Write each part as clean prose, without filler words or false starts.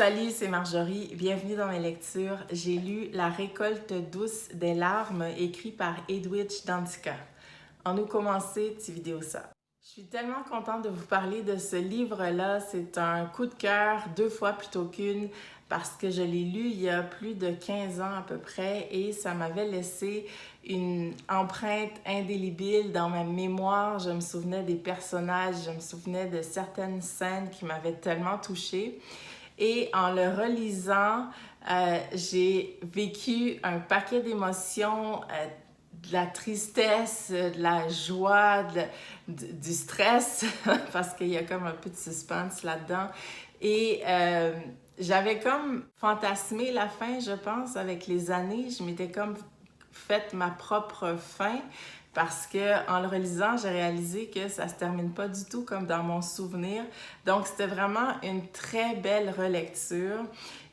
Salut, c'est Marjorie. Bienvenue dans mes lectures. J'ai lu La récolte douce des larmes, écrit par Edwidge Danticat. En nous commencer, petite vidéo ça. Je suis tellement contente de vous parler de ce livre-là. C'est un coup de cœur, 2 fois plutôt qu'une, parce que je l'ai lu il y a plus de 15 ans à peu près et ça m'avait laissé une empreinte indélébile dans ma mémoire. Je me souvenais des personnages, je me souvenais de certaines scènes qui m'avaient tellement touchée. Et en le relisant, j'ai vécu un paquet d'émotions, de la tristesse, de la joie, du stress, parce qu'il y a comme un peu de suspense là-dedans. Et j'avais comme fantasmé la fin, je pense, avec les années. Je m'étais comme fait ma propre fin. Parce que en le relisant, j'ai réalisé que ça se termine pas du tout comme dans mon souvenir. Donc, c'était vraiment une très belle relecture.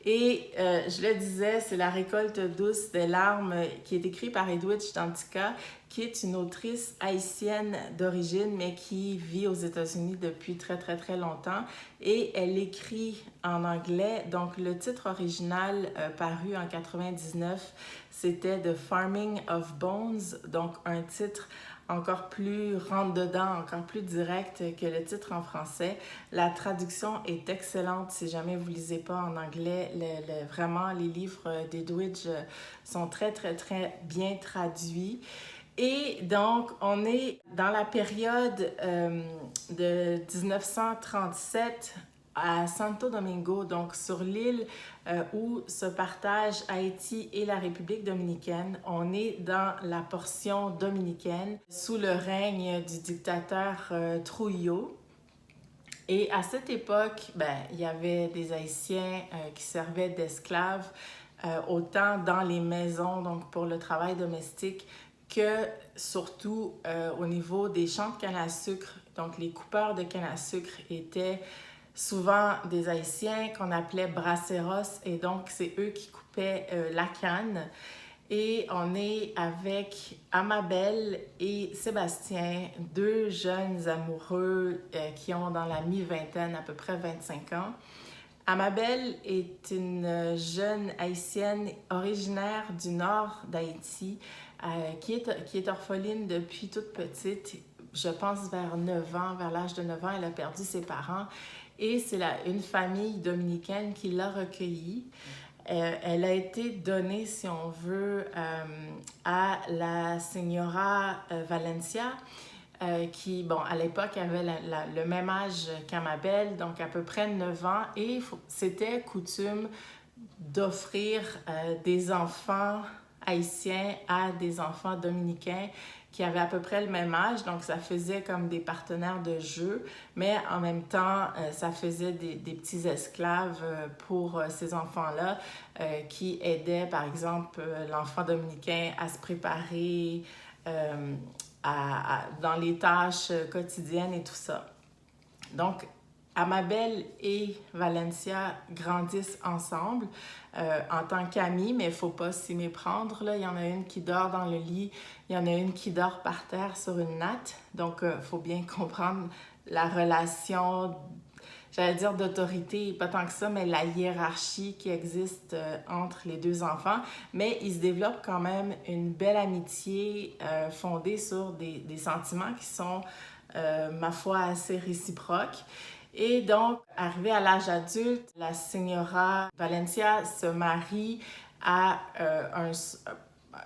Et je le disais, c'est La récolte douce des larmes qui est écrit par Edwidge Danticat, qui est une autrice haïtienne d'origine, mais qui vit aux États-Unis depuis très longtemps. Et elle écrit en anglais. Donc, le titre original paru en 99, c'était The Farming of Bones, donc un titre encore plus rentre-dedans, encore plus direct que le titre en français. La traduction est excellente si jamais vous ne lisez pas en anglais. Vraiment, les livres d'Edwidge sont très bien traduits. Et donc, on est dans la période de 1937 à Santo Domingo, donc sur l'île où se partagent Haïti et la République dominicaine. On est dans la portion dominicaine sous le règne du dictateur Trujillo. Et à cette époque, il y avait des Haïtiens qui servaient d'esclaves autant dans les maisons, donc pour le travail domestique, que surtout au niveau des champs de canne à sucre. Donc les coupeurs de canne à sucre étaient souvent des Haïtiens qu'on appelait braceros, et donc c'est eux qui coupaient la canne. Et on est avec Amabelle et Sébastien, 2 jeunes amoureux qui ont dans la mi-vingtaine, à peu près 25 ans. Amabelle est une jeune haïtienne originaire du nord d'Haïti qui est orpheline depuis toute petite. Je pense vers 9 ans, vers l'âge de 9 ans, elle a perdu ses parents. Et c'est une famille dominicaine qui l'a recueillie. Elle a été donnée, si on veut, à la Señora Valencia, qui, bon, à l'époque, avait le même âge qu'Amabelle, donc à peu près 9 ans. Et c'était coutume d'offrir des enfants haïtiens à des enfants dominicains qui avaient à peu près le même âge, donc ça faisait comme des partenaires de jeu, mais en même temps, ça faisait des petits esclaves pour ces enfants-là qui aidaient, par exemple, l'enfant dominicain à se préparer dans les tâches quotidiennes et tout ça. Donc, Amabelle et Valencia grandissent ensemble en tant qu'amies, mais il ne faut pas s'y méprendre. Là. Il y en a une qui dort dans le lit, il y en a une qui dort par terre sur une natte. Donc, il faut bien comprendre la relation, j'allais dire d'autorité, pas tant que ça, mais la hiérarchie qui existe entre les 2 enfants. Mais il se développe quand même une belle amitié fondée sur des sentiments qui sont, ma foi, assez réciproques. Et donc, arrivée à l'âge adulte, la Señora Valencia se marie à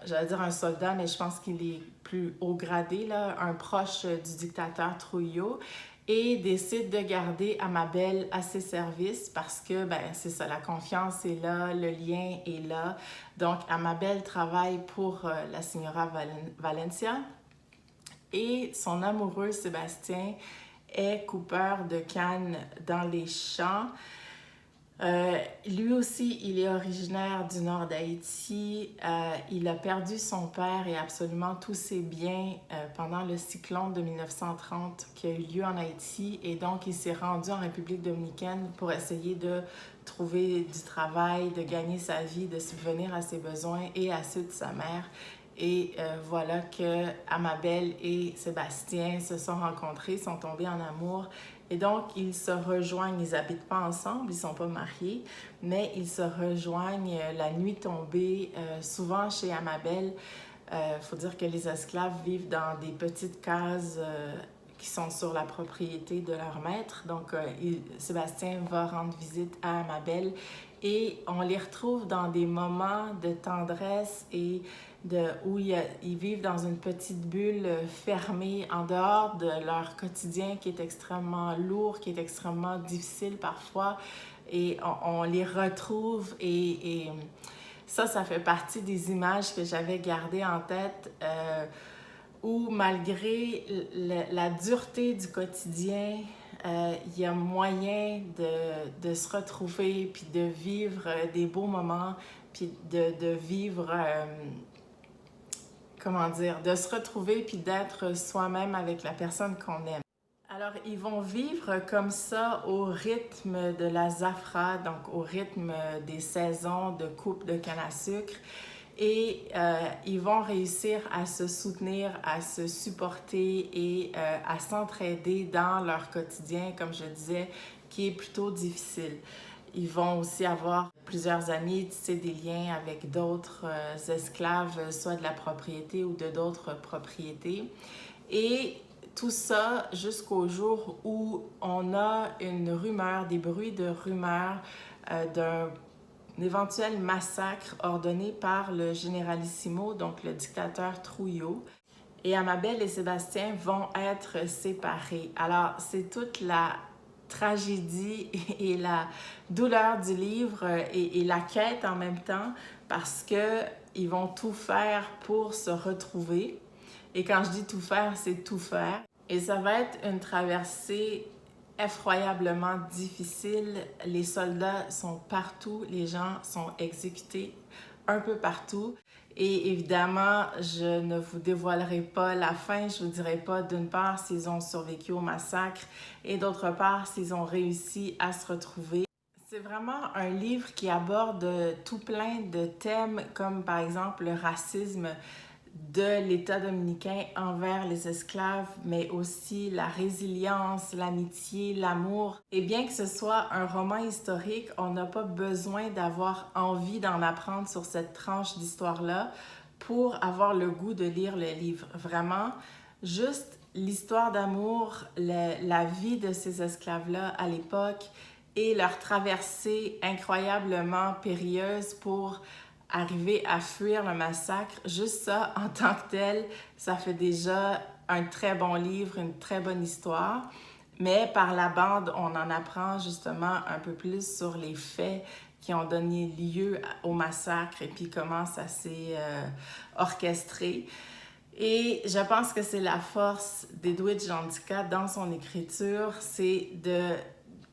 j'allais dire un soldat, mais je pense qu'il est plus haut gradé, là, un proche du dictateur Trujillo, et décide de garder Amabelle à ses services parce que, c'est ça, la confiance est là, le lien est là. Donc, Amabelle travaille pour la Señora Valencia et son amoureux Sébastien est coupeur de canne dans les champs. Lui aussi, il est originaire du nord d'Haïti. Il a perdu son père et absolument tous ses biens pendant le cyclone de 1930 qui a eu lieu en Haïti. Et donc, il s'est rendu en République dominicaine pour essayer de trouver du travail, de gagner sa vie, de subvenir à ses besoins et à ceux de sa mère. Et voilà que Amabelle et Sébastien se sont rencontrés, sont tombés en amour Et donc, ils se rejoignent, ils n'habitent pas ensemble, ils ne sont pas mariés, mais ils se rejoignent la nuit tombée, souvent chez Amabel. Faut dire que les esclaves vivent dans des petites cases qui sont sur la propriété de leur maître. Donc, Sébastien va rendre visite à Amabel et on les retrouve dans des moments de tendresse et où ils vivent dans une petite bulle fermée en dehors de leur quotidien qui est extrêmement lourd, qui est extrêmement difficile parfois. Et on les retrouve et ça fait partie des images que j'avais gardées en tête où malgré la dureté du quotidien, il y a moyen de se retrouver puis de vivre des beaux moments puis de vivre... comment dire, de se retrouver puis d'être soi-même avec la personne qu'on aime. Alors, ils vont vivre comme ça au rythme de la Zafra, donc au rythme des saisons de coupe de canne à sucre. Et ils vont réussir à se soutenir, à se supporter et à s'entraider dans leur quotidien, comme je disais, qui est plutôt difficile. Ils vont aussi avoir plusieurs amis, tisser des liens avec d'autres esclaves, soit de la propriété ou de d'autres propriétés. Et tout ça jusqu'au jour où on a une rumeur, des bruits de rumeurs d'un éventuel massacre ordonné par le généralissimo, donc le dictateur Trujillo. Et Amabel et Sébastien vont être séparés. Alors, c'est toute la tragédie et la douleur du livre et la quête en même temps parce qu'ils vont tout faire pour se retrouver. Et quand je dis tout faire, c'est tout faire. Et ça va être une traversée effroyablement difficile. Les soldats sont partout, les gens sont exécutés un peu partout. Et évidemment, je ne vous dévoilerai pas la fin. Je ne vous dirai pas d'une part s'ils ont survécu au massacre et d'autre part s'ils ont réussi à se retrouver. C'est vraiment un livre qui aborde tout plein de thèmes comme par exemple le racisme de l'État dominicain envers les esclaves, mais aussi la résilience, l'amitié, l'amour. Et bien que ce soit un roman historique, on n'a pas besoin d'avoir envie d'en apprendre sur cette tranche d'histoire-là pour avoir le goût de lire le livre. Vraiment, juste l'histoire d'amour, la vie de ces esclaves-là à l'époque et leur traversée incroyablement périlleuse pour arriver à fuir le massacre, juste ça, en tant que tel, ça fait déjà un très bon livre, une très bonne histoire. Mais par la bande, on en apprend justement un peu plus sur les faits qui ont donné lieu au massacre et puis comment ça s'est orchestré. Et je pense que c'est la force d'Edwidge Danticat dans son écriture, c'est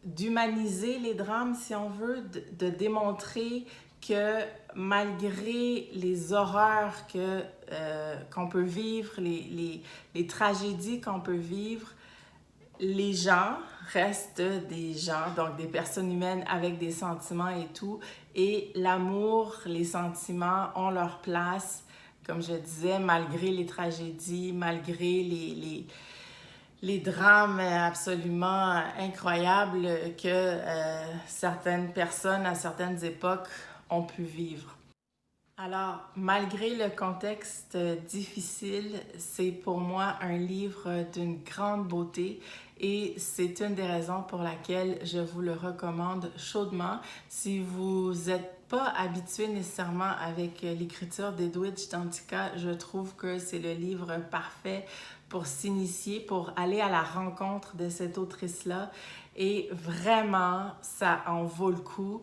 d'humaniser les drames, si on veut, de démontrer que malgré les horreurs qu'on peut vivre, les tragédies qu'on peut vivre, les gens restent des gens, donc des personnes humaines avec des sentiments et tout. Et l'amour, les sentiments ont leur place, comme je disais, malgré les tragédies, malgré les drames absolument incroyables que certaines personnes à certaines époques ont pu vivre. Alors, malgré le contexte difficile, c'est pour moi un livre d'une grande beauté et c'est une des raisons pour laquelle je vous le recommande chaudement. Si vous n'êtes pas habitué nécessairement avec l'écriture d'Edwidge Danticat, je trouve que c'est le livre parfait pour s'initier, pour aller à la rencontre de cette autrice-là. Et vraiment, ça en vaut le coup.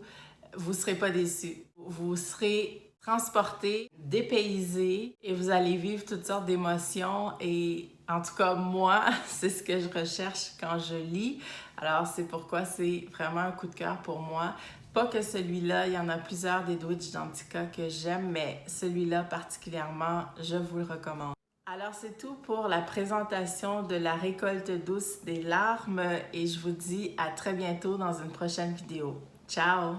Vous ne serez pas déçus. Vous serez transporté, dépaysé et vous allez vivre toutes sortes d'émotions et en tout cas moi, c'est ce que je recherche quand je lis. Alors c'est pourquoi c'est vraiment un coup de cœur pour moi. Pas que celui-là, il y en a plusieurs d'Edwidge Danticat que j'aime, mais celui-là particulièrement, je vous le recommande. Alors c'est tout pour la présentation de La récolte douce des larmes et je vous dis à très bientôt dans une prochaine vidéo. Ciao!